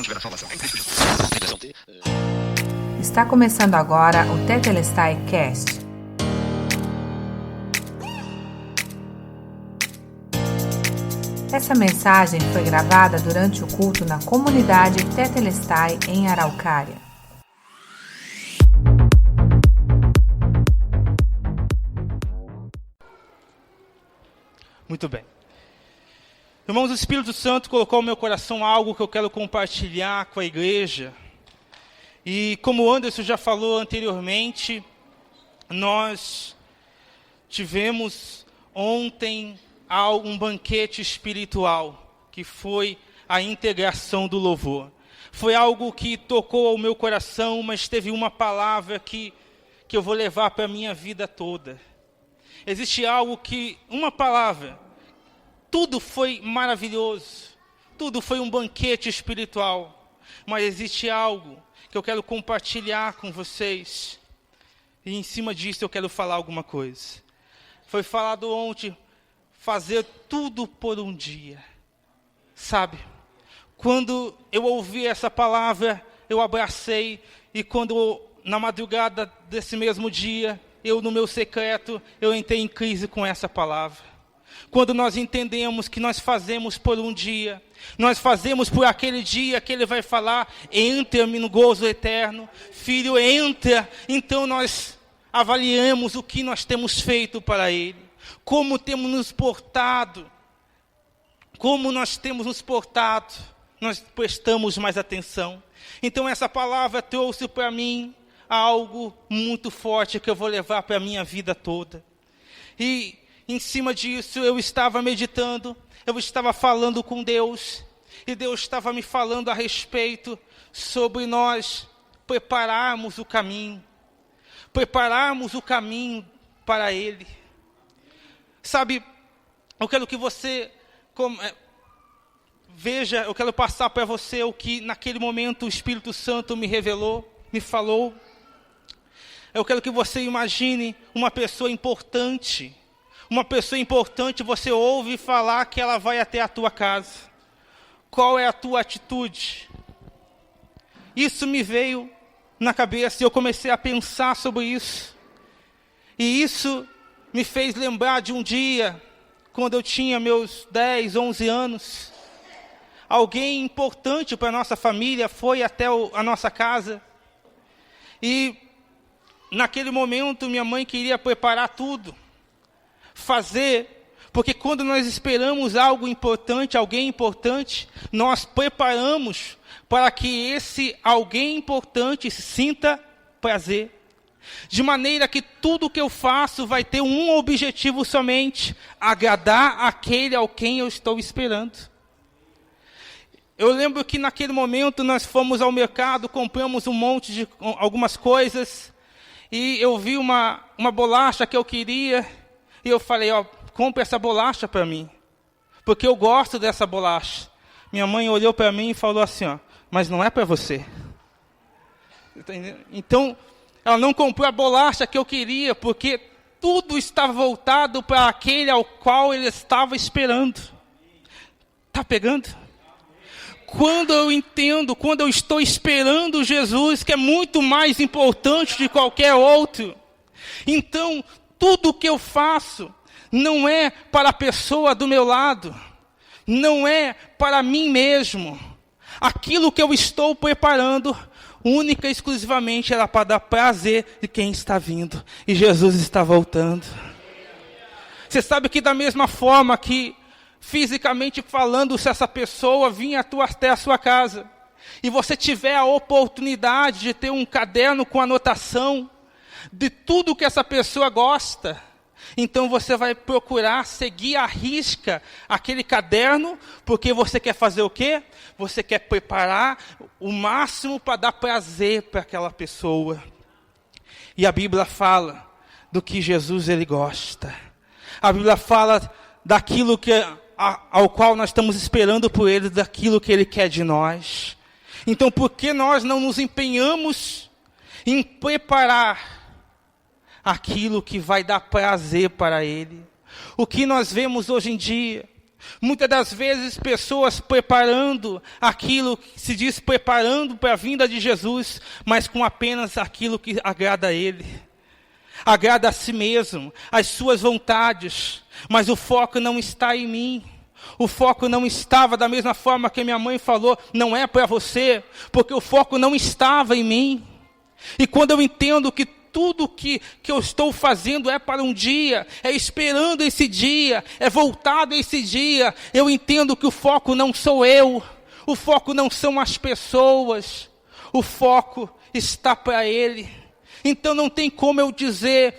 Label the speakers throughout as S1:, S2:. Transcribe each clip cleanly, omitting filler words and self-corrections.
S1: tiver a salvação.
S2: Está começando agora o Tetelestai Cast. Essa mensagem foi gravada durante o culto na comunidade Tetelestai em Araucária.
S3: Muito bem. Irmãos, o Espírito Santo colocou no meu coração algo que eu quero compartilhar com a igreja. E como o Anderson já falou anteriormente, nós tivemos ontem um banquete espiritual, que foi a integração do louvor. Foi algo que tocou ao meu coração, mas teve uma palavra que eu vou levar para a minha vida toda. Existe algo que, uma palavra, tudo foi maravilhoso, tudo foi um banquete espiritual, mas existe algo que eu quero compartilhar com vocês, e em cima disso eu quero falar alguma coisa. Foi falado ontem, fazer tudo por um dia, sabe? Quando eu ouvi essa palavra, eu abracei, e quando na madrugada desse mesmo dia, eu no meu secreto, eu entrei em crise com essa palavra. Quando nós entendemos que nós fazemos por um dia, nós fazemos por aquele dia que Ele vai falar, entra-me no gozo eterno, filho, entra. Então nós avaliamos o que nós temos feito para Ele, como temos nos portado, nós prestamos mais atenção. Então essa palavra trouxe para mim algo muito forte que eu vou levar para a minha vida toda. E em cima disso, eu estava meditando, eu estava falando com Deus, e Deus estava me falando a respeito sobre nós prepararmos o caminho para Ele. Sabe, eu quero que você veja, eu quero passar para você o que naquele momento o Espírito Santo me revelou, me falou. Eu quero que você imagine uma pessoa importante. Uma pessoa importante, você ouve falar que ela vai até a tua casa. Qual é a tua atitude? Isso me veio na cabeça e eu comecei a pensar sobre isso. E isso me fez lembrar de um dia, quando eu tinha meus 10, 11 anos. Alguém importante para a nossa família foi até a nossa casa. E naquele momento minha mãe queria preparar tudo. Porque quando nós esperamos algo importante, alguém importante, nós preparamos para que esse alguém importante sinta prazer. De maneira que tudo que eu faço vai ter um objetivo somente, agradar aquele ao quem eu estou esperando. Eu lembro que naquele momento nós fomos ao mercado, compramos um monte de algumas coisas, e eu vi uma bolacha que eu queria. E eu falei, compra essa bolacha para mim, porque eu gosto dessa bolacha. Minha mãe olhou para mim e falou assim, mas não é para você. Então, ela não comprou a bolacha que eu queria, porque tudo estava voltado para aquele ao qual ele estava esperando. Está pegando? Quando eu estou esperando Jesus, que é muito mais importante de qualquer outro, então tudo que eu faço não é para a pessoa do meu lado, não é para mim mesmo. Aquilo que eu estou preparando, única e exclusivamente, era para dar prazer de quem está vindo. E Jesus está voltando. Você sabe que da mesma forma que, fisicamente falando, se essa pessoa vinha até a sua casa, e você tiver a oportunidade de ter um caderno com anotação, de tudo que essa pessoa gosta, então você vai procurar seguir à risca aquele caderno, porque você quer fazer o quê? Você quer preparar o máximo para dar prazer para aquela pessoa. E a Bíblia fala do que Jesus ele gosta. A Bíblia fala daquilo ao qual nós estamos esperando por Ele, daquilo que Ele quer de nós. Então, por que nós não nos empenhamos em preparar aquilo que vai dar prazer para Ele? O que nós vemos hoje em dia? Muitas das vezes pessoas preparando aquilo que se diz preparando para a vinda de Jesus, mas com apenas aquilo que agrada a Ele. Agrada a si mesmo, as suas vontades, mas o foco não está em mim. O foco não estava da mesma forma que minha mãe falou, não é para você, porque o foco não estava em mim. E quando eu entendo que tudo que eu estou fazendo é para um dia, é esperando esse dia, é voltado a esse dia, eu entendo que o foco não sou eu, o foco não são as pessoas, o foco está para Ele. Então não tem como eu dizer,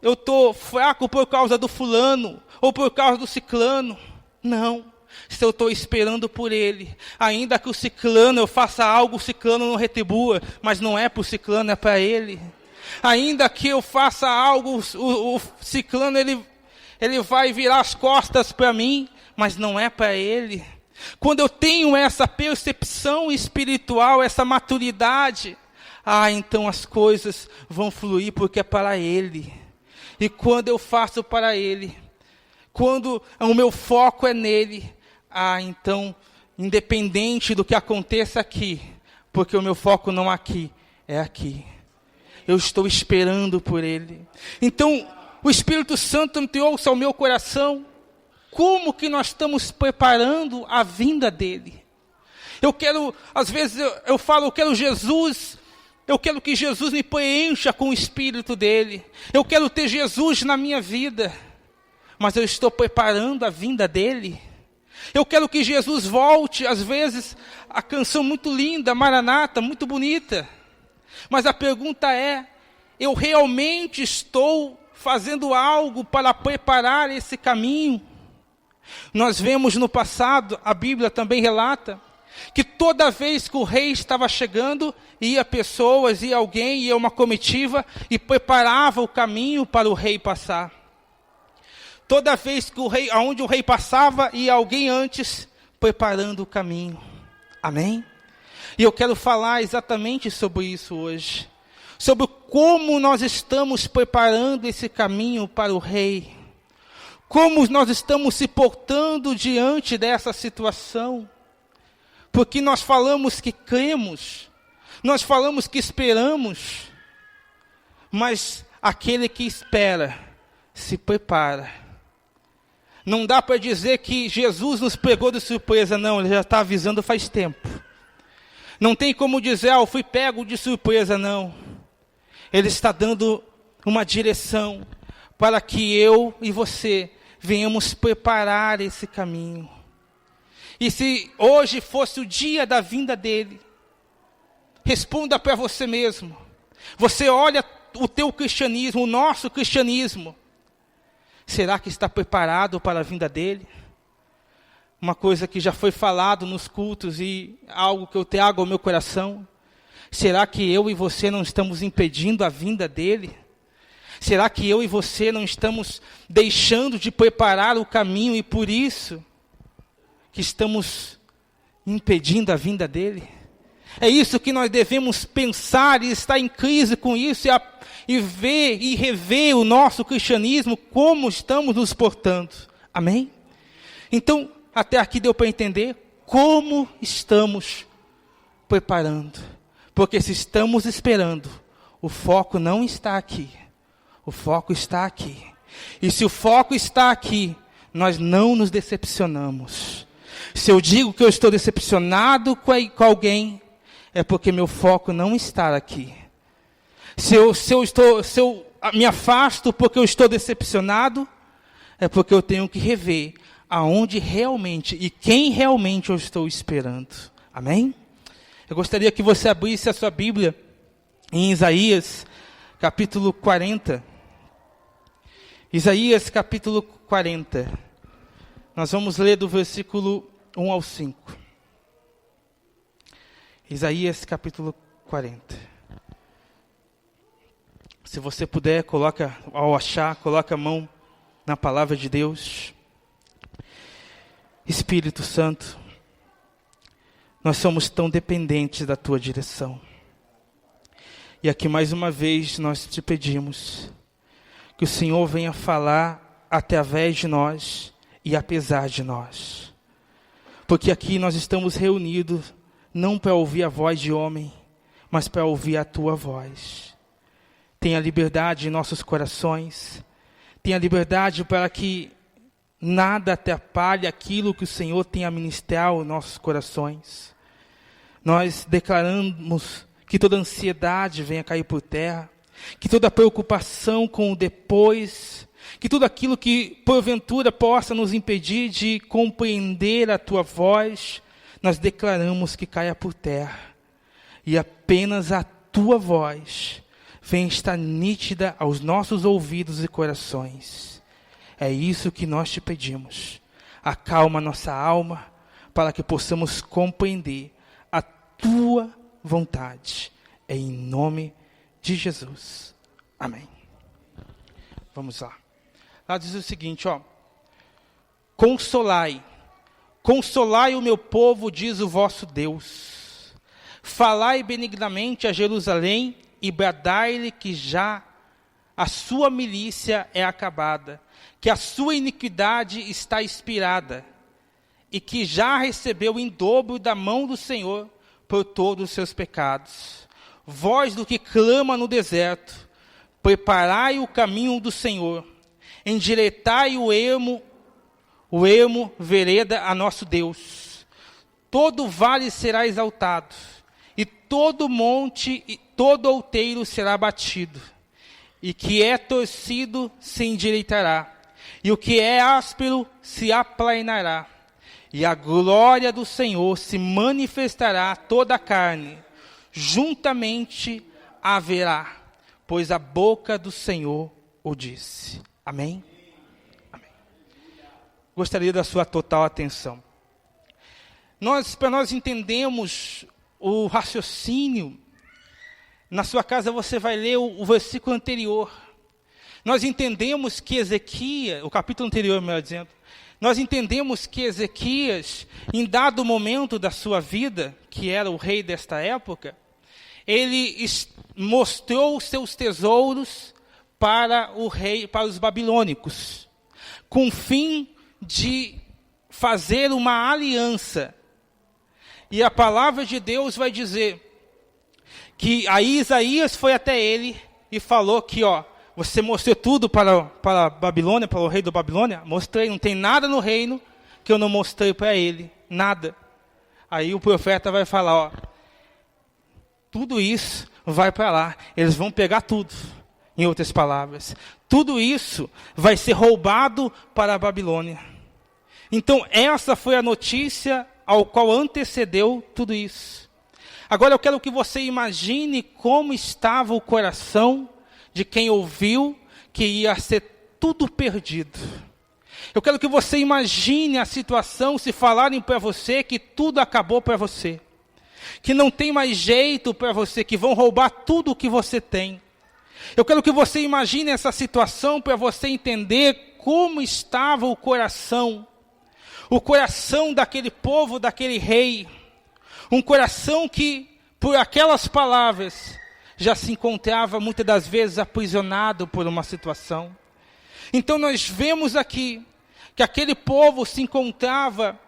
S3: eu tô fraco por causa do fulano, ou por causa do ciclano. Não. Se eu estou esperando por Ele, ainda que o ciclano, eu faça algo, o ciclano não retribua, mas não é para o ciclano, é para Ele. Ainda que eu faça algo, o ciclano, ele vai virar as costas para mim, mas não é para Ele. Quando eu tenho essa percepção espiritual, essa maturidade, então as coisas vão fluir, porque é para Ele. E quando eu faço para Ele, quando o meu foco é nele, então, independente do que aconteça aqui, porque o meu foco não é aqui, é aqui. Eu estou esperando por Ele. Então, o Espírito Santo me trouxe ao meu coração, como que nós estamos preparando a vinda dEle. Eu quero, às vezes eu falo, eu quero que Jesus me preencha com o Espírito dEle. Eu quero ter Jesus na minha vida, mas eu estou preparando a vinda dEle. Eu quero que Jesus volte, às vezes, a canção muito linda, Maranata, muito bonita. Mas a pergunta é, eu realmente estou fazendo algo para preparar esse caminho? Nós vemos no passado, a Bíblia também relata, que toda vez que o rei estava chegando, ia pessoas, ia alguém, ia uma comitiva e preparava o caminho para o rei passar. Toda vez que aonde o rei passava, ia alguém antes, preparando o caminho. Amém? E eu quero falar exatamente sobre isso hoje. Sobre como nós estamos preparando esse caminho para o rei. Como nós estamos se portando diante dessa situação. Porque nós falamos que cremos, nós falamos que esperamos, mas aquele que espera, se prepara. Não dá para dizer que Jesus nos pegou de surpresa, não, Ele já está avisando faz tempo. Não tem como dizer, eu fui pego de surpresa, não. Ele está dando uma direção para que eu e você venhamos preparar esse caminho. E se hoje fosse o dia da vinda dEle, responda para você mesmo. Você olha o teu cristianismo, o nosso cristianismo, será que está preparado para a vinda dEle? Uma coisa que já foi falado nos cultos e algo que eu trago ao meu coração. Será que eu e você não estamos impedindo a vinda dEle? Será que eu e você não estamos deixando de preparar o caminho e por isso que estamos impedindo a vinda dEle? É isso que nós devemos pensar e estar em crise com isso e ver e rever o nosso cristianismo, como estamos nos portando. Amém? Então, até aqui deu para entender como estamos preparando. Porque se estamos esperando, o foco não está aqui. O foco está aqui. E se o foco está aqui, nós não nos decepcionamos. Se eu digo que eu estou decepcionado com alguém, é porque meu foco não está aqui. Se eu me afasto porque eu estou decepcionado, é porque eu tenho que rever aonde realmente e quem realmente eu estou esperando. Amém? Eu gostaria que você abrisse a sua Bíblia em Isaías, capítulo 40. Isaías, capítulo 40. Nós vamos ler do versículo 1 ao 5. Isaías, capítulo 40. Se você puder, ao achar, coloca a mão na palavra de Deus. Espírito Santo, nós somos tão dependentes da Tua direção. E aqui mais uma vez nós te pedimos que o Senhor venha falar através de nós e apesar de nós. Porque aqui nós estamos reunidos não para ouvir a voz de homem, mas para ouvir a tua voz. Tenha liberdade em nossos corações. Tenha liberdade para que nada atrapalhe aquilo que o Senhor tem a ministrar aos nossos corações. Nós declaramos que toda ansiedade venha cair por terra, que toda preocupação com o depois, que tudo aquilo que porventura possa nos impedir de compreender a tua voz, nós declaramos que caia por terra. E apenas a tua voz venha estar nítida aos nossos ouvidos e corações. É isso que nós te pedimos. Acalma nossa alma para que possamos compreender a tua vontade. É em nome de Jesus. Amém. Vamos lá. Lá diz o seguinte, consolai o meu povo, diz o vosso Deus. Falai benignamente a Jerusalém e bradai-lhe que já a sua milícia é acabada, que a sua iniquidade está expirada, e que já recebeu em dobro da mão do Senhor por todos os seus pecados. Vós do que clama no deserto, preparai o caminho do Senhor, endireitai o ermo vereda a nosso Deus. Todo vale será exaltado, e todo monte e todo outeiro será batido, e que é torcido se endireitará, e o que é áspero se aplainará, e a glória do Senhor se manifestará a toda a carne, juntamente haverá, pois a boca do Senhor o disse. Amém? Amém. Gostaria da sua total atenção. Para nós entendermos o raciocínio, na sua casa você vai ler o versículo anterior. Nós entendemos que Ezequias, o capítulo anterior, melhor dizendo, nós entendemos que Ezequias, em dado momento da sua vida, que era o rei desta época, ele mostrou seus tesouros para o rei, para os babilônicos, com o fim de fazer uma aliança. E a palavra de Deus vai dizer que aí Isaías foi até ele e falou que, você mostrou tudo para a Babilônia, para o rei da Babilônia? Mostrei, não tem nada no reino que eu não mostrei para ele, nada. Aí o profeta vai falar, tudo isso vai para lá, eles vão pegar tudo. Em outras palavras, tudo isso vai ser roubado para a Babilônia. Então, essa foi a notícia ao qual antecedeu tudo isso. Agora eu quero que você imagine como estava o coração de quem ouviu que ia ser tudo perdido. Eu quero que você imagine a situação se falarem para você que tudo acabou para você, que não tem mais jeito para você, que vão roubar tudo o que você tem. Eu quero que você imagine essa situação para você entender como estava o coração daquele povo, daquele rei. Um coração que, por aquelas palavras, já se encontrava muitas das vezes aprisionado por uma situação. Então nós vemos aqui que aquele povo se encontrava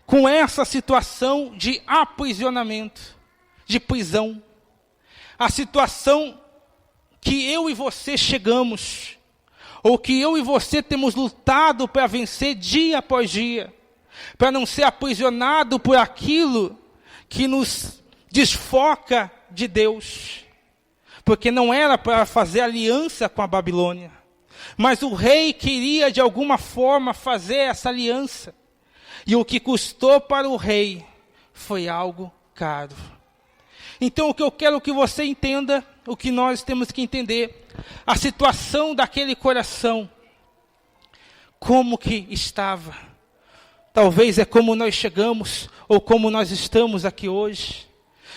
S3: com essa situação de aprisionamento, de prisão. A situação que eu e você chegamos, ou que eu e você temos lutado para vencer dia após dia, para não ser aprisionado por aquilo que nos desfoca de Deus, porque não era para fazer aliança com a Babilônia, mas o rei queria de alguma forma fazer essa aliança, e o que custou para o rei foi algo caro. Então o que eu quero que você entenda, o que nós temos que entender, a situação daquele coração, como que estava. Talvez é como nós chegamos, ou como nós estamos aqui hoje.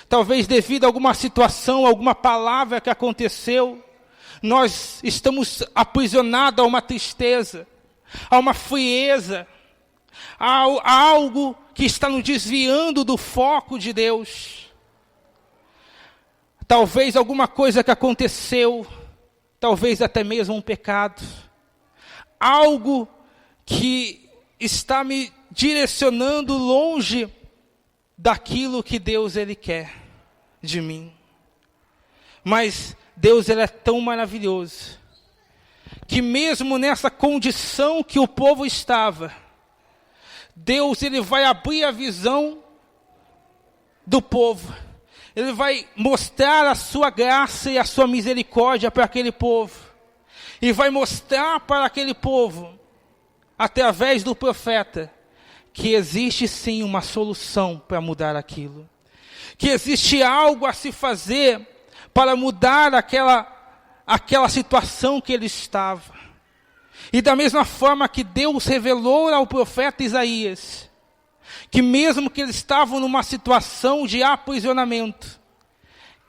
S3: Talvez devido a alguma situação, alguma palavra que aconteceu, nós estamos aprisionados a uma tristeza, a uma frieza, a algo que está nos desviando do foco de Deus. Talvez alguma coisa que aconteceu, talvez até mesmo um pecado, algo que está me direcionando longe daquilo que Deus Ele quer de mim. Mas Deus Ele é tão maravilhoso, que mesmo nessa condição que o povo estava, Deus Ele vai abrir a visão do povo. Ele vai mostrar a sua graça e a sua misericórdia para aquele povo. E vai mostrar para aquele povo, através do profeta, que existe sim uma solução para mudar aquilo. Que existe algo a se fazer para mudar aquela situação que ele estava. E da mesma forma que Deus revelou ao profeta Isaías, que mesmo que eles estavam numa situação de aprisionamento,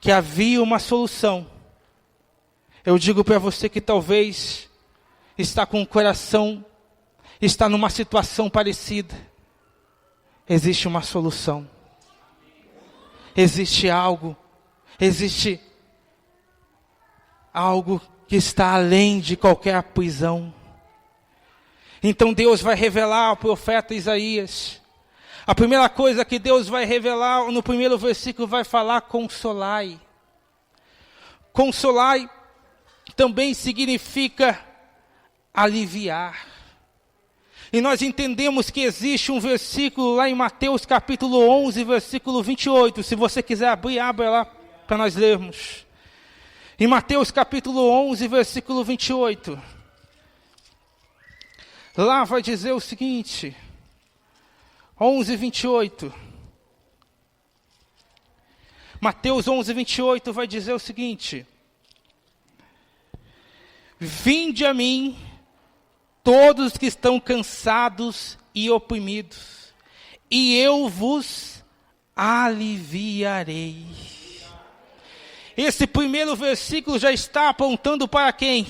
S3: que havia uma solução. Eu digo para você que talvez está com o coração, está numa situação parecida. Existe uma solução. Existe algo que está além de qualquer prisão. Então Deus vai revelar ao profeta Isaías. A primeira coisa que Deus vai revelar, no primeiro versículo, vai falar: consolai. Consolai também significa aliviar. E nós entendemos que existe um versículo lá em Mateus capítulo 11, versículo 28. Se você quiser abrir, abra lá para nós lermos. Em Mateus capítulo 11, versículo 28. Lá vai dizer o seguinte... 11, 28. Mateus 11, 28 vai dizer o seguinte: vinde a mim, todos que estão cansados e oprimidos, e eu vos aliviarei. Esse primeiro versículo já está apontando para quem?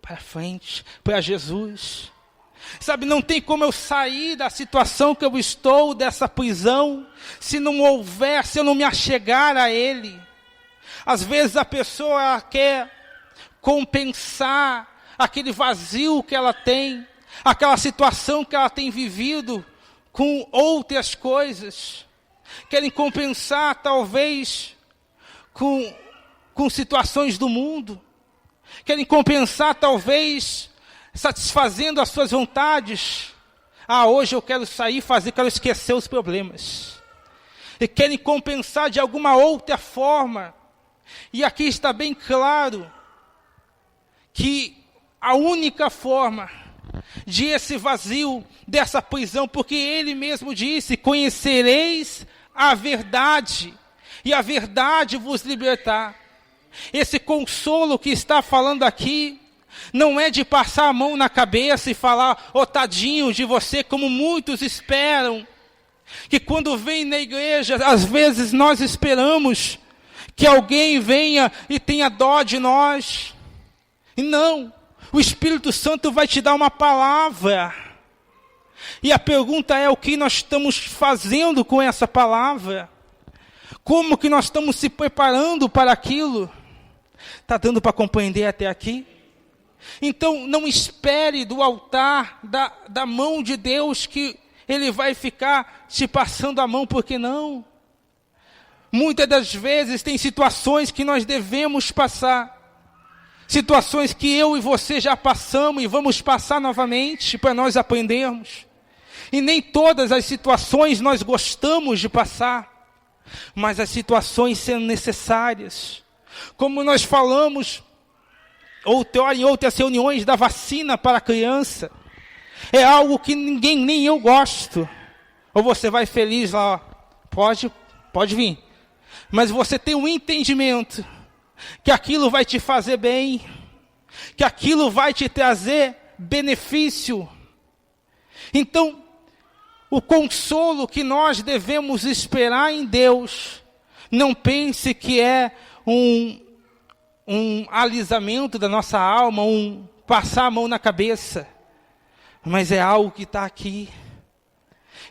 S3: Para frente, para Jesus. Sabe, não tem como eu sair da situação que eu estou, dessa prisão, se eu não me achegar a Ele. Às vezes a pessoa quer compensar aquele vazio que ela tem, aquela situação que ela tem vivido com outras coisas. Querem compensar talvez com situações do mundo. Querem compensar talvez satisfazendo as suas vontades. Hoje eu quero sair, quero esquecer os problemas. E querem compensar de alguma outra forma. E aqui está bem claro que a única forma de esse vazio, dessa prisão, porque ele mesmo disse: conhecereis a verdade, e a verdade vos libertar. Esse consolo que está falando aqui, não é de passar a mão na cabeça e falar: tadinho de você, como muitos esperam. Que quando vem na igreja, às vezes nós esperamos que alguém venha e tenha dó de nós. E não, o Espírito Santo vai te dar uma palavra. E a pergunta é: o que nós estamos fazendo com essa palavra? Como que nós estamos se preparando para aquilo? Está dando para compreender até aqui? Então, não espere do altar, da mão de Deus, que Ele vai ficar te passando a mão, porque não. Muitas das vezes tem situações que nós devemos passar. Situações que eu e você já passamos e vamos passar novamente para nós aprendermos. E nem todas as situações nós gostamos de passar, mas as situações sendo necessárias. Como nós falamos em outras reuniões da vacina para a criança, é algo que nem eu gosto. Ou você vai feliz lá, pode vir. Mas você tem um entendimento que aquilo vai te fazer bem, que aquilo vai te trazer benefício. Então, o consolo que nós devemos esperar em Deus, não pense que é um alisamento da nossa alma, passar a mão na cabeça, mas é algo que está aqui.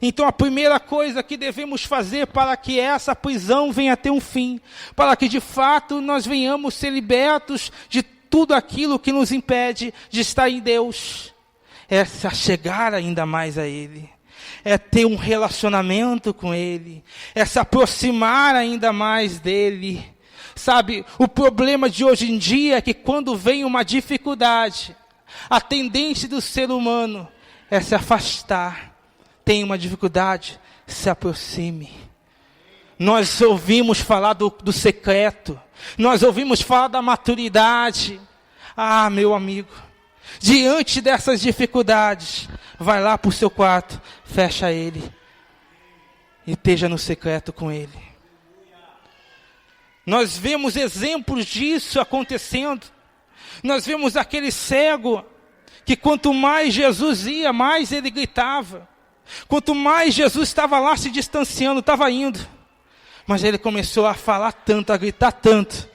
S3: Então a primeira coisa que devemos fazer para que essa prisão venha a ter um fim, para que de fato nós venhamos ser libertos de tudo aquilo que nos impede de estar em Deus, é se achegar ainda mais a Ele, é ter um relacionamento com Ele, é se aproximar ainda mais dEle. Sabe, o problema de hoje em dia é que quando vem uma dificuldade, a tendência do ser humano é se afastar. Tem uma dificuldade, se aproxime. Nós ouvimos falar do secreto, nós ouvimos falar da maturidade. Ah, meu amigo, diante dessas dificuldades, vai lá para o seu quarto, fecha ele e esteja no secreto com ele. Nós vemos exemplos disso acontecendo. Nós vemos aquele cego que quanto mais Jesus ia, mais ele gritava. Quanto mais Jesus estava lá se distanciando, estava indo. Mas ele começou a falar tanto, a gritar tanto,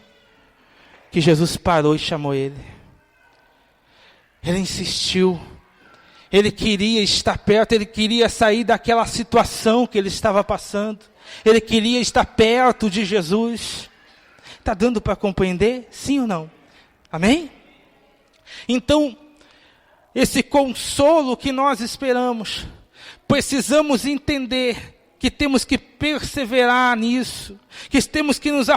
S3: que Jesus parou e chamou ele. Ele insistiu. Ele queria estar perto, ele queria sair daquela situação que ele estava passando. Ele queria estar perto de Jesus. Está dando para compreender? Sim ou não? Amém? Então, esse consolo que nós esperamos, precisamos entender que temos que perseverar nisso, que temos que nos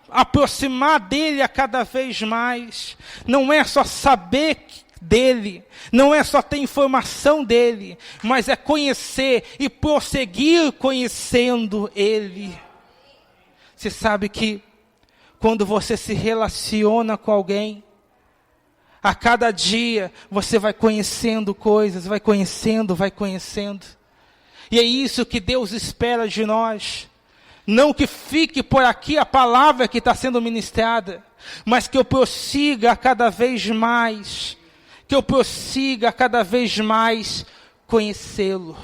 S3: aproximar dele a cada vez mais. Não é só saber dele, não é só ter informação dele, mas é conhecer e prosseguir conhecendo ele. Você sabe que quando você se relaciona com alguém, a cada dia você vai conhecendo coisas, vai conhecendo. E é isso que Deus espera de nós. Não que fique por aqui a palavra que está sendo ministrada, mas que eu prossiga cada vez mais, conhecê-lo.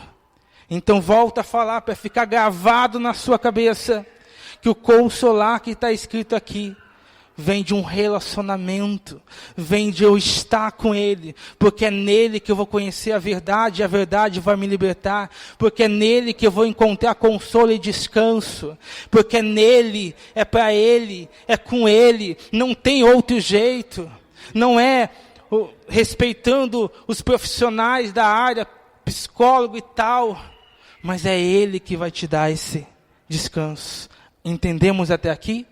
S3: Então volta a falar para ficar gravado na sua cabeça, que o consolar que está escrito aqui vem de um relacionamento, vem de eu estar com Ele, porque é nele que eu vou conhecer a verdade, e a verdade vai me libertar, porque é nele que eu vou encontrar consolo e descanso, porque é nele, é para Ele, é com Ele, não tem outro jeito. Não é respeitando os profissionais da área, psicólogo e tal, mas é Ele que vai te dar esse descanso. Entendemos até aqui?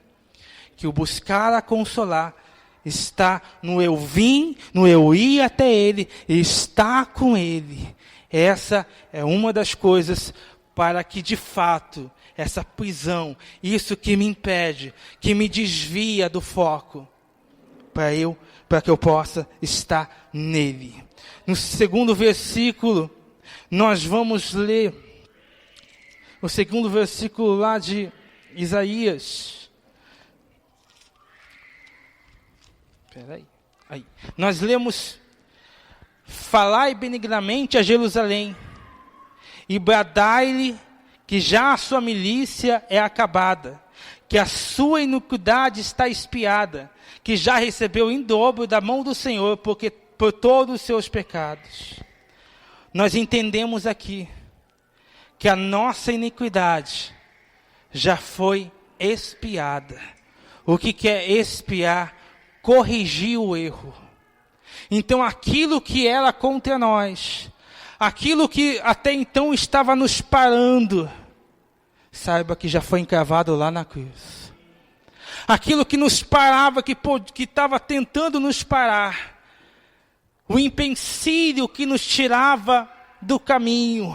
S3: Que o buscar a consolar está no eu vim, no eu ir até Ele, e estar com Ele. Essa é uma das coisas para que de fato, essa prisão, isso que me impede, que me desvia do foco, para que eu possa estar nele. No segundo versículo, nós vamos ler o segundo versículo lá de Isaías. Aí. Nós lemos: falai benignamente a Jerusalém, e bradai-lhe que já a sua milícia é acabada, que a sua iniquidade está expiada, que já recebeu em dobro da mão do Senhor, porque por todos os seus pecados. Nós entendemos aqui que a nossa iniquidade já foi expiada. O que é expiar? Corrigir o erro. Então aquilo que era contra nós, aquilo que até então estava nos parando, saiba que já foi encravado lá na cruz. Aquilo que nos parava, que estava tentando nos parar, o empecilho que nos tirava do caminho.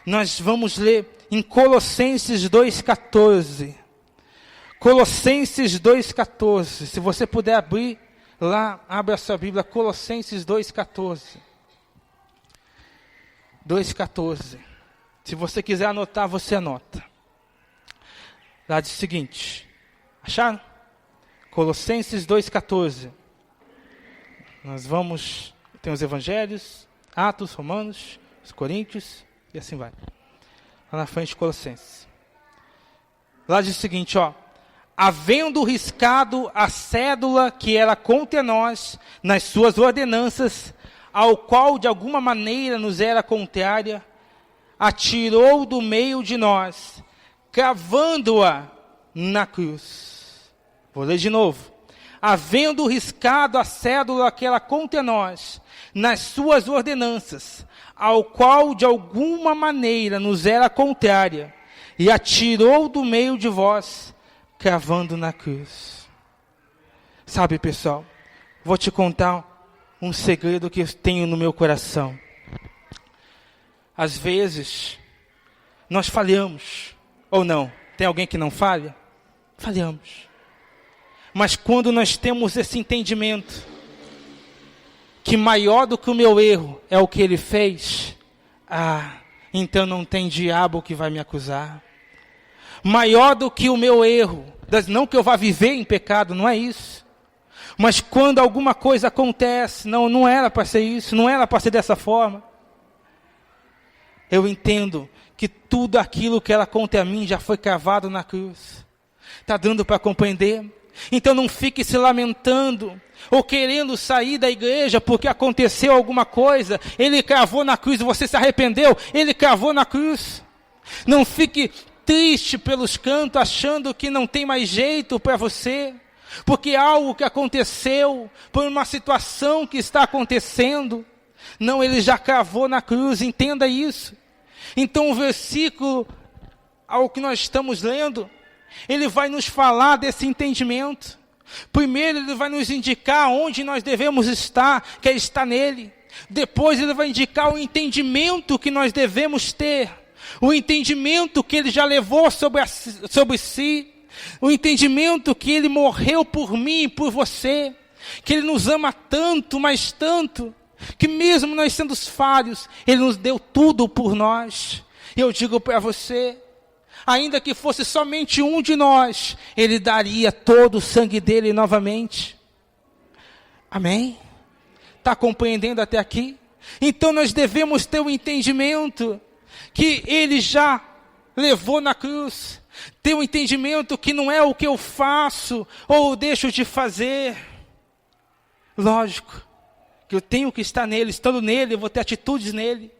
S3: Nós vamos ler em Colossenses 2,14. Colossenses 2,14. Se você puder abrir lá, abre a sua Bíblia, Colossenses 2,14. 2,14. Se você quiser anotar, você anota. Lá diz o seguinte. Acharam? Colossenses 2,14. Nós vamos... Tem os evangelhos, Atos, Romanos, os Coríntios, e assim vai. Lá na frente de Colossenses. Lá diz o seguinte, ó. Havendo riscado a cédula que era contra nós, nas suas ordenanças, ao qual de alguma maneira nos era contrária, atirou do meio de nós, cravando-a na cruz. Vou ler de novo. Havendo riscado a cédula que era contra nós, nas suas ordenanças, ao qual de alguma maneira nos era contrária, e atirou do meio de vós, cravando na cruz. Sabe, pessoal, vou te contar um segredo que eu tenho no meu coração. Às vezes, nós falhamos, ou não? Tem alguém que não falha? Falhamos. Mas quando nós temos esse entendimento, que maior do que o meu erro é o que ele fez, então não tem diabo que vai me acusar. Maior do que o meu erro, não que eu vá viver em pecado, não é isso. Mas quando alguma coisa acontece, não era para ser isso, não era para ser dessa forma. Eu entendo que tudo aquilo que era contra mim já foi cravado na cruz. Está dando para compreender? Então não fique se lamentando, ou querendo sair da igreja porque aconteceu alguma coisa. Ele cravou na cruz, você se arrependeu, ele cravou na cruz. Não fique triste pelos cantos, achando que não tem mais jeito para você, porque algo que aconteceu, por uma situação que está acontecendo. Não, ele já cravou na cruz, entenda isso. Então o versículo ao que nós estamos lendo, ele vai nos falar desse entendimento. Primeiro ele vai nos indicar onde nós devemos estar, que é estar nele. Depois ele vai indicar o entendimento que nós devemos ter, o entendimento que ele já levou sobre si, o entendimento que ele morreu por mim e por você, que ele nos ama tanto, mas tanto, que mesmo nós sendo falhos, ele nos deu tudo por nós. E eu digo para você, ainda que fosse somente um de nós, ele daria todo o sangue dele novamente. Amém? Está compreendendo até aqui? Então nós devemos ter o entendimento que ele já levou na cruz. Ter o entendimento que não é o que eu faço ou deixo de fazer. Lógico que eu tenho que estar nele, estando nele, eu vou ter atitudes nele.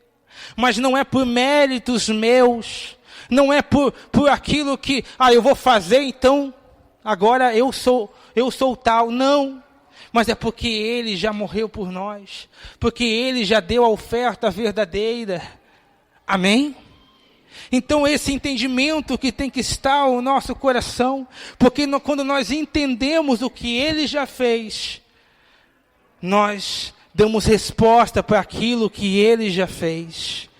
S3: Mas não é por méritos meus, não é por aquilo que, eu vou fazer, então, agora eu sou tal. Não, mas é porque ele já morreu por nós, porque ele já deu a oferta verdadeira. Amém? Então esse entendimento que tem que estar no nosso coração, porque quando nós entendemos o que ele já fez, nós damos resposta para aquilo que ele já fez.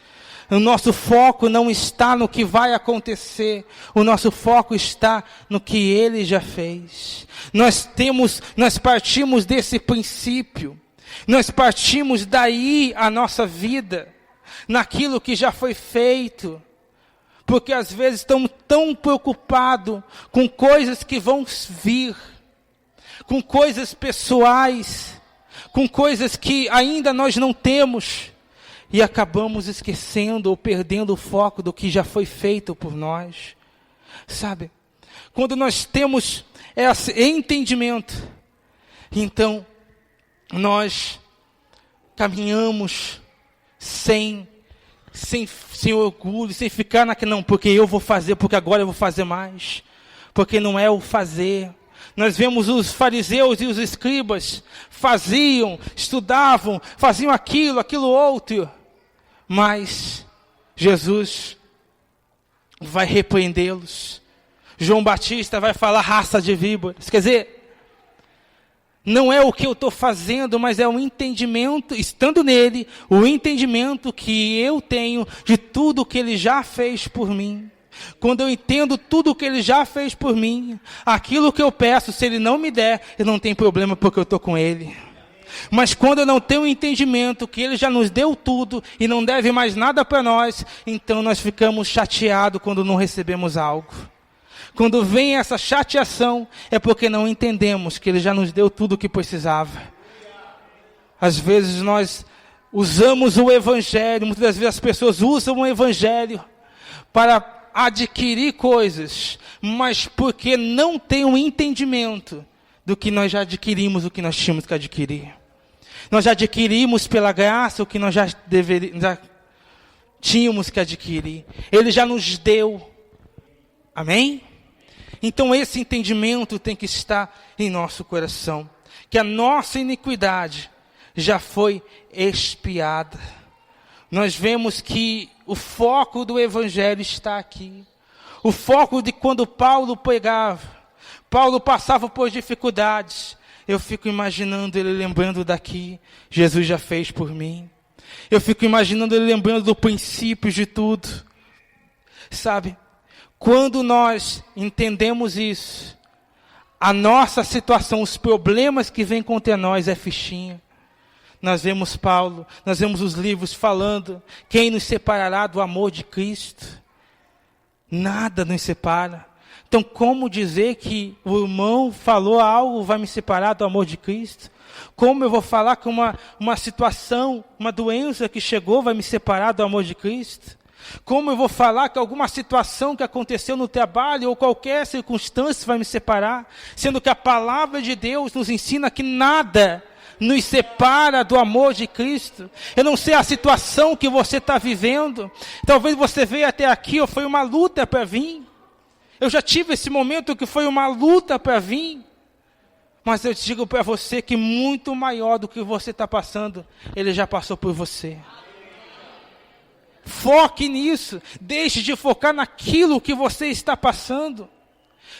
S3: O nosso foco não está no que vai acontecer, o nosso foco está no que ele já fez. Nós partimos desse princípio, nós partimos daí a nossa vida, naquilo que já foi feito, porque às vezes estamos tão preocupados com coisas que vão vir, com coisas pessoais, com coisas que ainda nós não temos, e acabamos esquecendo ou perdendo o foco do que já foi feito por nós. Sabe, quando nós temos esse entendimento, então nós caminhamos sem orgulho, sem ficar não, porque eu vou fazer, porque agora eu vou fazer mais, porque não é o fazer. Nós vemos os fariseus e os escribas, faziam, estudavam, faziam aquilo outro, mas Jesus vai repreendê-los. João Batista vai falar raça de víboras. Quer dizer, não é o que eu estou fazendo, mas é o entendimento, estando nele, o entendimento que eu tenho de tudo que ele já fez por mim. Quando eu entendo tudo o que ele já fez por mim, aquilo que eu peço, se ele não me der, eu não tenho problema porque eu estou com ele. Mas quando eu não tenho o entendimento que ele já nos deu tudo e não deve mais nada para nós, então nós ficamos chateados quando não recebemos algo. Quando vem essa chateação, é porque não entendemos que ele já nos deu tudo o que precisava. Às vezes nós usamos o evangelho, muitas das vezes as pessoas usam o evangelho para adquirir coisas, mas porque não tem um entendimento do que nós já adquirimos, o que nós tínhamos que adquirir. Nós já adquirimos pela graça o que nós já tínhamos que adquirir. Ele já nos deu. Amém? Então esse entendimento tem que estar em nosso coração. Que a nossa iniquidade já foi expiada. Nós vemos que o foco do Evangelho está aqui. O foco de quando Paulo pregava, Paulo passava por dificuldades. Eu fico imaginando ele lembrando daqui, Jesus já fez por mim. Eu fico imaginando ele lembrando do princípio de tudo. Sabe, quando nós entendemos isso, a nossa situação, os problemas que vêm contra nós é fichinha. Nós vemos Paulo, nós vemos os livros falando, quem nos separará do amor de Cristo? Nada nos separa. Então, como dizer que o irmão falou algo vai me separar do amor de Cristo? Como eu vou falar que uma situação, uma doença que chegou vai me separar do amor de Cristo? Como eu vou falar que alguma situação que aconteceu no trabalho ou qualquer circunstância vai me separar? Sendo que a palavra de Deus nos ensina que nada nos separa do amor de Cristo. Eu não sei a situação que você está vivendo. Talvez você veio até aqui ou foi uma luta para vir. Eu já tive esse momento que foi uma luta para vir. Mas eu digo para você que muito maior do que você está passando, Ele já passou por você. Foque nisso. Deixe de focar naquilo que você está passando.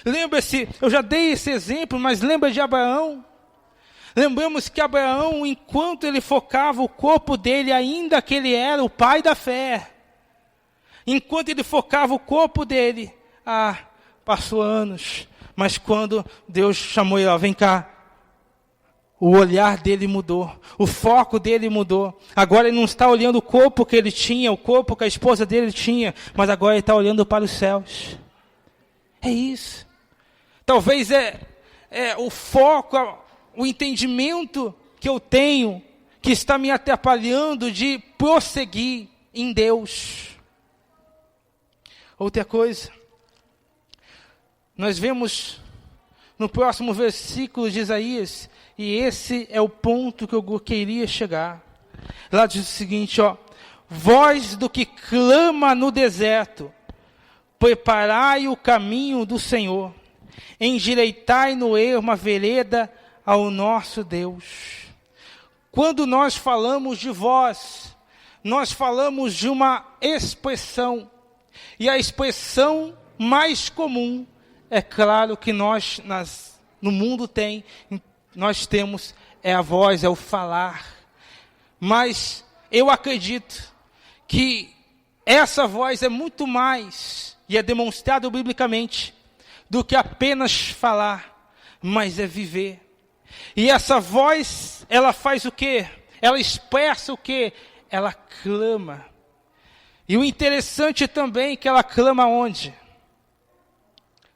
S3: Lembra-se, eu já dei esse exemplo, mas lembra de Abraão. Lembramos que Abraão, enquanto ele focava o corpo dele, ainda que ele era o pai da fé, enquanto ele focava o corpo dele, passou anos, mas quando Deus chamou ele, vem cá, o olhar dele mudou, o foco dele mudou. Agora ele não está olhando o corpo que ele tinha, o corpo que a esposa dele tinha, mas agora ele está olhando para os céus. É isso. Talvez é o foco, o entendimento que eu tenho, que está me atrapalhando de prosseguir em Deus. Outra coisa, nós vemos no próximo versículo de Isaías, e esse é o ponto que eu queria chegar. Lá diz o seguinte, voz do que clama no deserto, preparai o caminho do Senhor, endireitai no ermo uma vereda ao nosso Deus. Quando nós falamos de voz, nós falamos de uma expressão, e a expressão mais comum, é claro que no mundo nós temos, é a voz, é o falar. Mas eu acredito que essa voz é muito mais, e é demonstrado biblicamente, do que apenas falar, mas é viver. E essa voz, ela faz o quê? Ela expressa o quê? Ela clama. E o interessante também é que ela clama onde?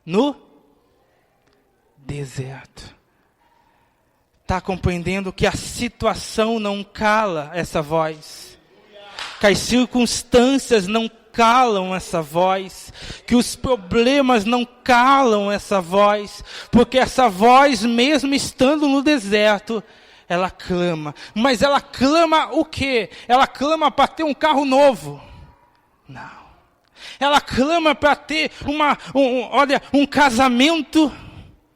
S3: No deserto. Está compreendendo que a situação não cala essa voz, que as circunstâncias não calam essa voz, que os problemas não calam essa voz, porque essa voz, mesmo estando no deserto, ela clama. Mas ela clama o quê? Ela clama para ter um carro novo? Não. Ela clama para ter um casamento?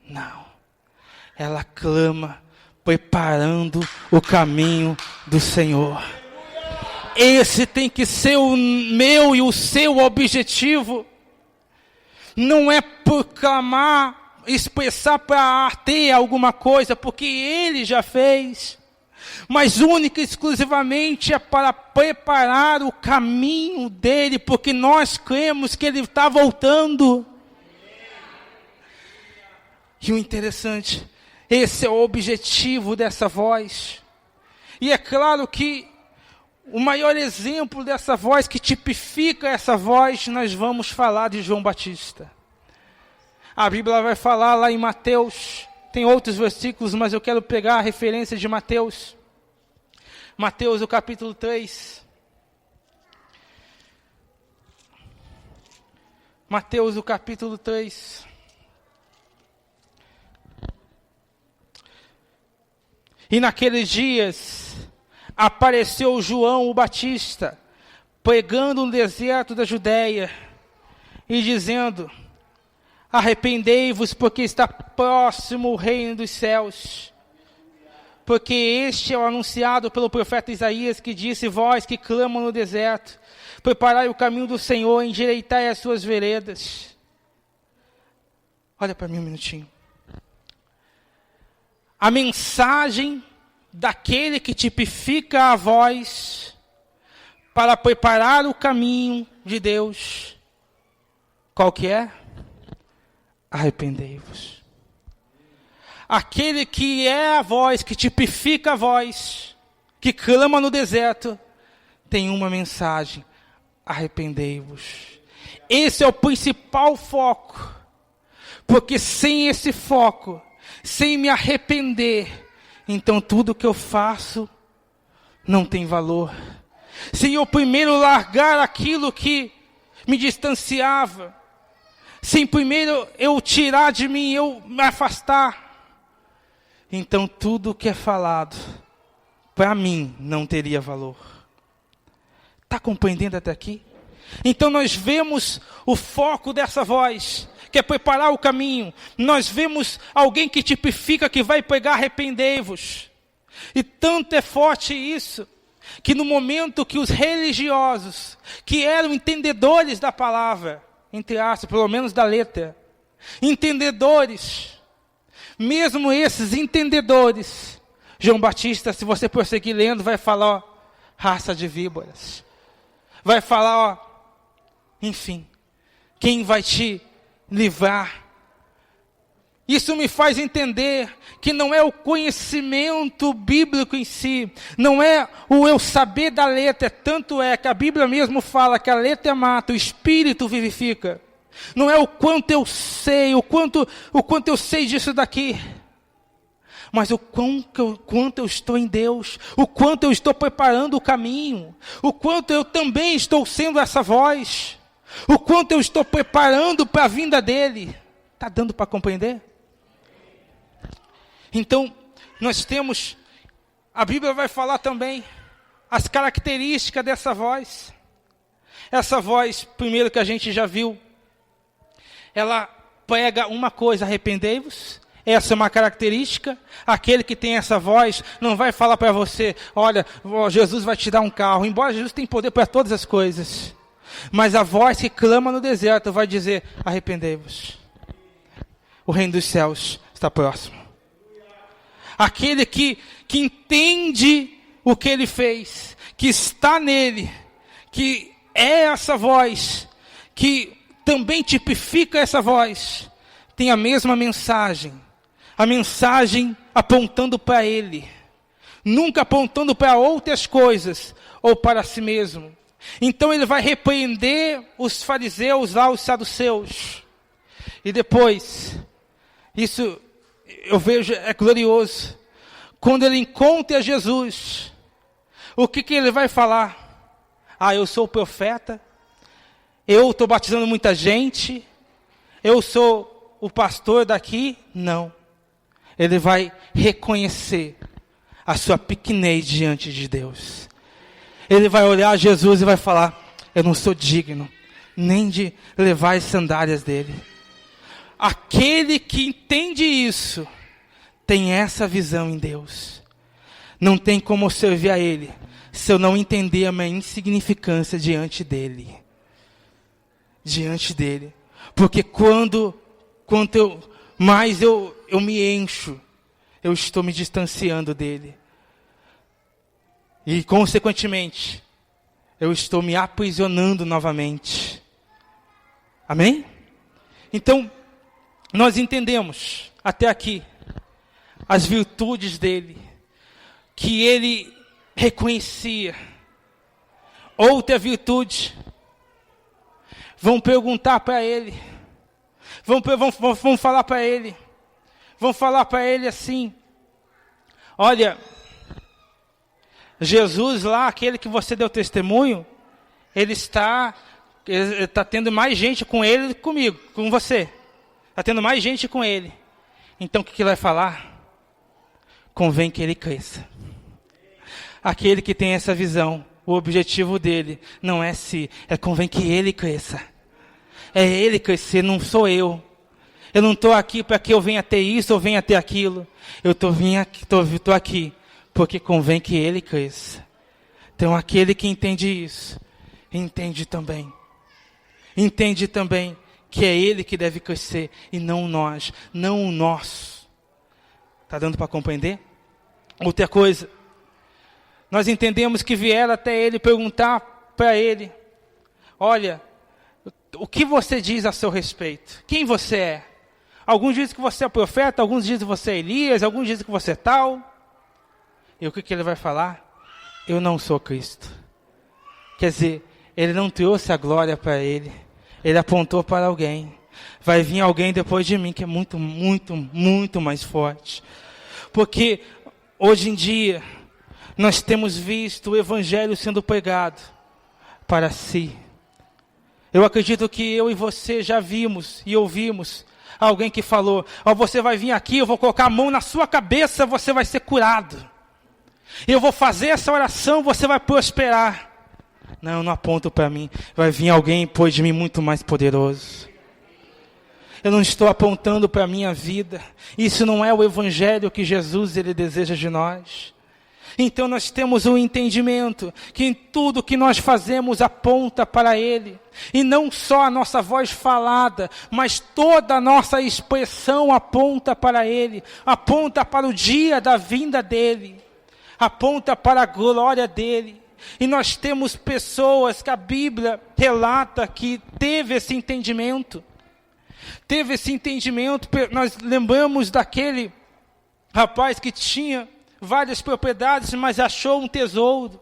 S3: Não. Ela clama preparando o caminho do Senhor. Esse tem que ser o meu e o seu objetivo. Não é proclamar, expressar para ter alguma coisa, porque Ele já fez. Mas única e exclusivamente é para preparar o caminho dEle, porque nós cremos que Ele está voltando. E o interessante, esse é o objetivo dessa voz. E é claro que o maior exemplo dessa voz, que tipifica essa voz, nós vamos falar de João Batista. A Bíblia vai falar lá em Mateus, tem outros versículos, mas eu quero pegar a referência de Mateus. Mateus, o capítulo 3. Mateus, o capítulo 3. E naqueles dias apareceu João o Batista, pregando no deserto da Judéia, e dizendo: arrependei-vos, porque está próximo o reino dos céus. porque este é o anunciado pelo profeta Isaías, que disse: vós que clamam no deserto, preparai o caminho do Senhor, endireitai as suas veredas. Olha para mim um minutinho. A mensagem daquele que tipifica a voz para preparar o caminho de Deus, qual que é? Arrependei-vos. Aquele que é a voz, que tipifica a voz, que clama no deserto, tem uma mensagem: arrependei-vos. Esse é o principal foco, porque sem esse foco, sem me arrepender, então tudo que eu faço não tem valor. Se eu primeiro largar aquilo que me distanciava, se primeiro eu tirar de mim, eu me afastar, então tudo que é falado, para mim, não teria valor. Está compreendendo até aqui? Então nós vemos o foco dessa voz, que é preparar o caminho. Nós vemos alguém que tipifica, que vai pregar: arrependei-vos. E tanto é forte isso, que no momento que os religiosos, que eram entendedores da palavra, entre aspas, pelo menos da letra, entendedores, mesmo esses entendedores, João Batista, se você prosseguir lendo, vai falar: ó, raça de víboras. Vai falar: ó, enfim, quem vai te livrar? Isso me faz entender que não é o conhecimento bíblico em si, não é o eu saber da letra, tanto é que a Bíblia mesmo fala que a letra mata, o Espírito vivifica. Não é o quanto eu sei, o quanto eu sei disso daqui, mas o quanto eu estou em Deus, o quanto eu estou preparando o caminho, o quanto eu também estou sendo essa voz, o quanto eu estou preparando para a vinda dele. Está dando para compreender? Então, nós temos, a Bíblia vai falar também as características dessa voz. Essa voz, primeiro que a gente já viu, ela prega uma coisa: arrependei-vos. Essa é uma característica. Aquele que tem essa voz não vai falar para você: olha, Jesus vai te dar um carro, embora Jesus tenha poder para todas as coisas. Mas a voz que clama no deserto vai dizer: arrependei-vos. O reino dos céus está próximo. Aquele que entende o que ele fez, que está nele, que é essa voz, que também tipifica essa voz, tem a mesma mensagem. A mensagem apontando para ele, nunca apontando para outras coisas ou para si mesmo. Então ele vai repreender os fariseus lá, os saduceus. E depois, isso eu vejo é glorioso, quando ele encontra Jesus, o que ele vai falar? Ah, eu sou o profeta, eu estou batizando muita gente, eu sou o pastor daqui? Não. Ele vai reconhecer a sua pequenez diante de Deus. Ele vai olhar Jesus e vai falar: eu não sou digno nem de levar as sandálias dele. Aquele que entende isso, tem essa visão em Deus. Não tem como servir a Ele, se eu não entender a minha insignificância diante dEle. Diante dEle. Porque quanto mais eu me encho, eu estou me distanciando dEle. E, consequentemente, eu estou me aprisionando novamente. Amém? Então, nós entendemos, até aqui, as virtudes dele, que ele reconhecia. Outra virtude, vão perguntar para ele, vão falar para ele, assim: olha, Jesus lá, aquele que você deu testemunho, ele está tendo mais gente com ele do que comigo, com você. Está tendo mais gente com ele. Então o que ele vai falar? Convém que ele cresça. Aquele que tem essa visão, o objetivo dele não é convém que ele cresça. É ele crescer, não sou eu. Eu não estou aqui para que eu venha ter isso ou venha ter aquilo. Eu estou aqui porque convém que ele cresça. Então aquele que entende isso, entende também que é ele que deve crescer e não nós, não o nosso. Está dando para compreender? Outra coisa, nós entendemos que vieram até ele perguntar para ele: olha, o que você diz a seu respeito? Quem você é? Alguns dizem que você é profeta, alguns dizem que você é Elias, alguns dizem que você é tal. E o que ele vai falar? Eu não sou Cristo. Quer dizer, ele não trouxe a glória para ele. Ele apontou para alguém. Vai vir alguém depois de mim que é muito, muito, muito mais forte. Porque hoje em dia nós temos visto o evangelho sendo pregado para si. Eu acredito que eu e você já vimos e ouvimos alguém que falou: você vai vir aqui, eu vou colocar a mão na sua cabeça, você vai ser curado. Eu vou fazer essa oração, você vai prosperar. Não aponto para mim. Vai vir alguém depois de mim muito mais poderoso. Eu não estou apontando para a minha vida. Isso não é o evangelho que Jesus ele deseja de nós. Então nós temos um entendimento que em tudo que nós fazemos aponta para Ele. E não só a nossa voz falada, mas toda a nossa expressão aponta para Ele. Aponta para o dia da vinda dEle. Aponta para a glória dEle. E nós temos pessoas que a Bíblia relata que teve esse entendimento. Nós lembramos daquele rapaz que tinha várias propriedades, mas achou um tesouro.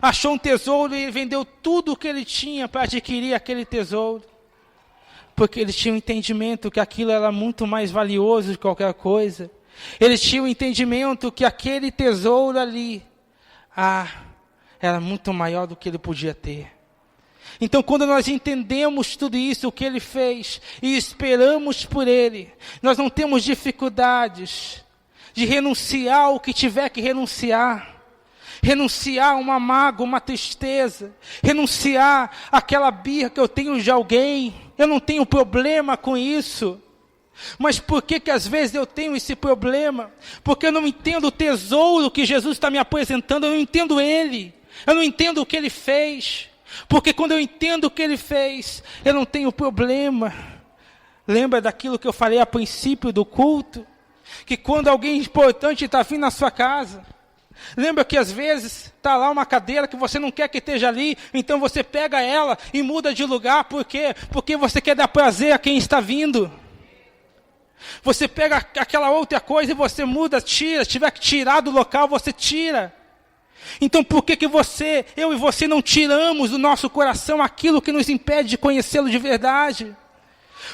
S3: Achou um tesouro e vendeu tudo o que ele tinha para adquirir aquele tesouro. Porque ele tinha um entendimento que aquilo era muito mais valioso que qualquer coisa. Ele tinha um entendimento que aquele tesouro ali, era muito maior do que ele podia ter. Então, quando nós entendemos tudo isso, o que ele fez, e esperamos por ele, nós não temos dificuldades de renunciar ao que tiver que renunciar. Renunciar uma mágoa, uma tristeza. Renunciar àquela birra que eu tenho de alguém. Eu não tenho problema com isso. Mas por que às vezes eu tenho esse problema? Porque eu não entendo o tesouro que Jesus está me apresentando. Eu não entendo Ele. Eu não entendo o que Ele fez. Porque quando eu entendo o que Ele fez, eu não tenho problema. Lembra daquilo que eu falei a princípio do culto? Que quando alguém importante está vindo na sua casa, lembra que às vezes está lá uma cadeira que você não quer que esteja ali, então você pega ela e muda de lugar, por quê? Porque você quer dar prazer a quem está vindo. Você pega aquela outra coisa e você muda, tira, se tiver que tirar do local, você tira. Então por que eu e você não tiramos do nosso coração aquilo que nos impede de conhecê-lo de verdade?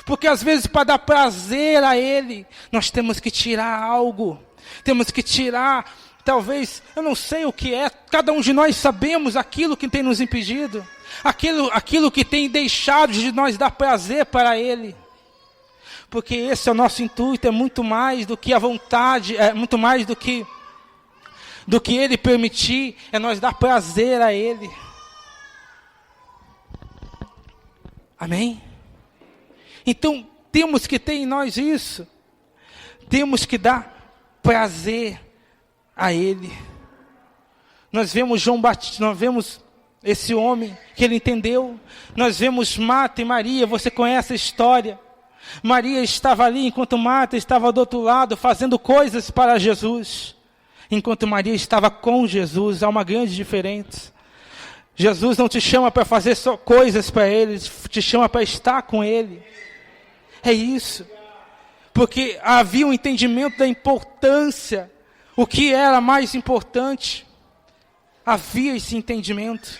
S3: Porque às vezes para dar prazer a Ele, nós temos que tirar algo. Temos que tirar, talvez, eu não sei o que é. Cada um de nós sabemos aquilo que tem nos impedido. Aquilo que tem deixado de nós dar prazer para Ele. Porque esse é o nosso intuito, é muito mais do que a vontade, é muito mais do que Ele permitir, é nós dar prazer a Ele. Amém? Então, temos que ter em nós isso. Temos que dar prazer a Ele. Nós vemos João Batista, nós vemos esse homem que ele entendeu. Nós vemos Marta e Maria, você conhece a história. Maria estava ali enquanto Marta estava do outro lado fazendo coisas para Jesus. Enquanto Maria estava com Jesus, há uma grande diferença. Jesus não te chama para fazer só coisas para Ele, te chama para estar com Ele. É isso. Porque havia um entendimento da importância, o que era mais importante. Havia esse entendimento.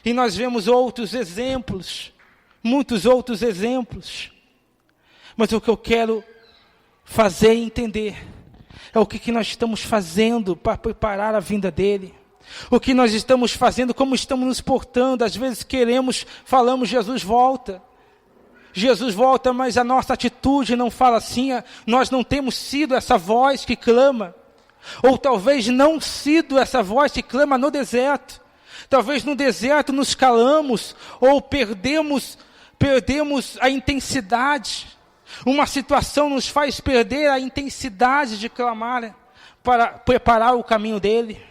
S3: E nós vemos outros exemplos, muitos outros exemplos. Mas o que eu quero fazer e entender é o que nós estamos fazendo para preparar a vinda dEle. O que nós estamos fazendo, como estamos nos portando. Às vezes falamos Jesus volta. Jesus volta, mas a nossa atitude não fala assim. Nós não temos sido essa voz que clama. Ou talvez não sido essa voz que clama no deserto. Talvez no deserto nos calamos ou perdemos a intensidade. Uma situação nos faz perder a intensidade de clamar para preparar o caminho dele.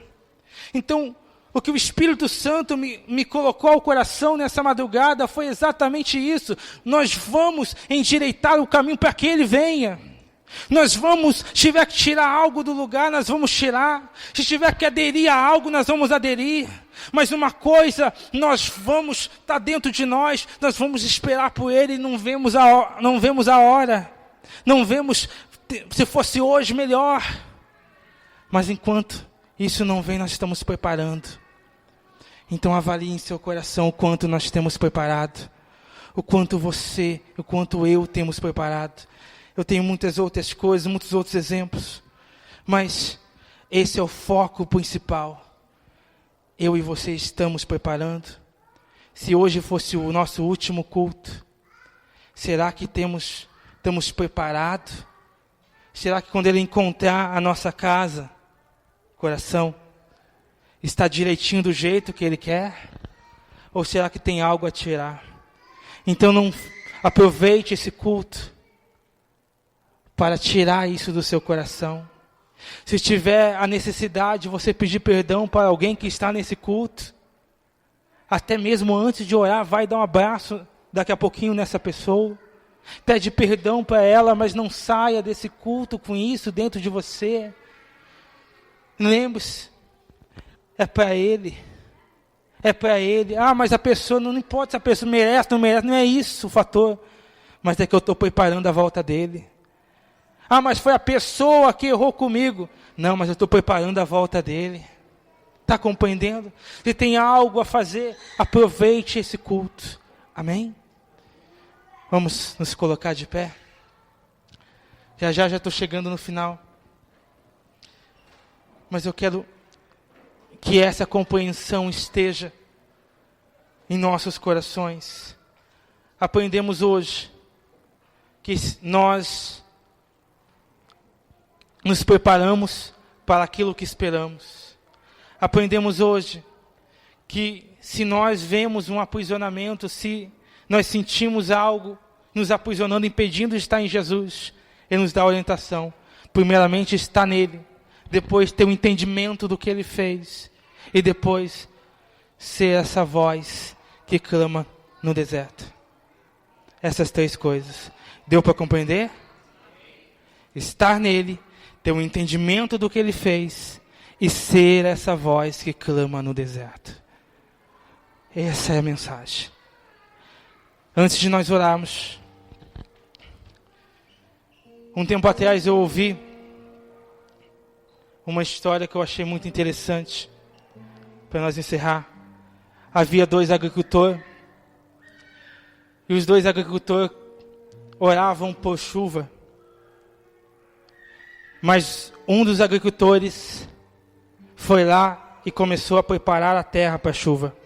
S3: Então, o que o Espírito Santo me colocou ao coração nessa madrugada foi exatamente isso. Nós vamos endireitar o caminho para que ele venha. Nós vamos, se tiver que tirar algo do lugar, nós vamos tirar. Se tiver que aderir a algo, nós vamos aderir. Mas uma coisa, nós vamos, está dentro de nós, nós vamos esperar por ele e não vemos a hora. Não vemos, se fosse hoje, melhor. Mas enquanto isso não vem, nós estamos preparando. Então avalie em seu coração o quanto nós temos preparado. O quanto você, o quanto eu temos preparado. Eu tenho muitas outras coisas, muitos outros exemplos. Mas esse é o foco principal. Eu e você estamos preparando. Se hoje fosse o nosso último culto, será que estamos preparados? Será que quando ele encontrar a nossa casa, coração, está direitinho do jeito que ele quer? Ou será que tem algo a tirar? Então não aproveite esse culto para tirar isso do seu coração. Se tiver a necessidade de você pedir perdão para alguém que está nesse culto, até mesmo antes de orar, vai dar um abraço daqui a pouquinho nessa pessoa. Pede perdão para ela, mas não saia desse culto com isso dentro de você. Lembre-se, é para ele. É para ele. Ah, mas a pessoa, não importa se a pessoa merece, não merece, não é isso o fator. Mas é que eu estou preparando a volta dele. Ah, mas foi a pessoa que errou comigo. Não, mas eu estou preparando a volta dele. Está compreendendo? Se tem algo a fazer, aproveite esse culto. Amém? Vamos nos colocar de pé. Já estou chegando no final. Mas eu quero que essa compreensão esteja em nossos corações. Aprendemos hoje que nós nos preparamos para aquilo que esperamos. Aprendemos hoje que se nós vemos um aprisionamento, se nós sentimos algo nos aprisionando, impedindo de estar em Jesus, ele nos dá orientação. Primeiramente, estar nele. Depois, ter o entendimento do que ele fez. E depois, ser essa voz que clama no deserto. Essas três coisas. Deu para compreender? Estar nele, ter o entendimento do que ele fez e ser essa voz que clama no deserto. Essa é a mensagem. Antes de nós orarmos, um tempo atrás eu ouvi uma história que eu achei muito interessante para nós encerrar. Havia 2 agricultores e os 2 agricultores oravam por chuva. Mas um dos agricultores foi lá e começou a preparar a terra para a chuva.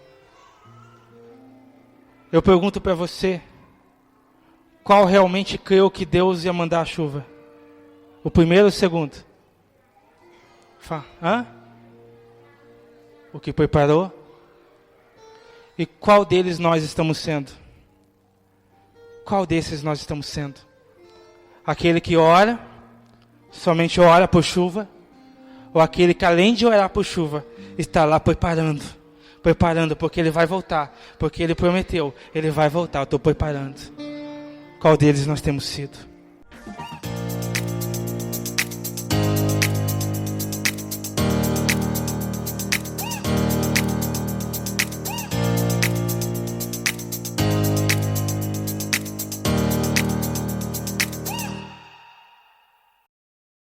S3: Eu pergunto para você, qual realmente creu que Deus ia mandar a chuva? O primeiro ou o segundo? O que preparou? E qual deles nós estamos sendo? Qual desses nós estamos sendo? Aquele que ora, somente ora por chuva, ou aquele que além de orar por chuva, está lá preparando, porque ele vai voltar, porque ele prometeu, ele vai voltar, eu estou preparando. Qual deles nós temos sido?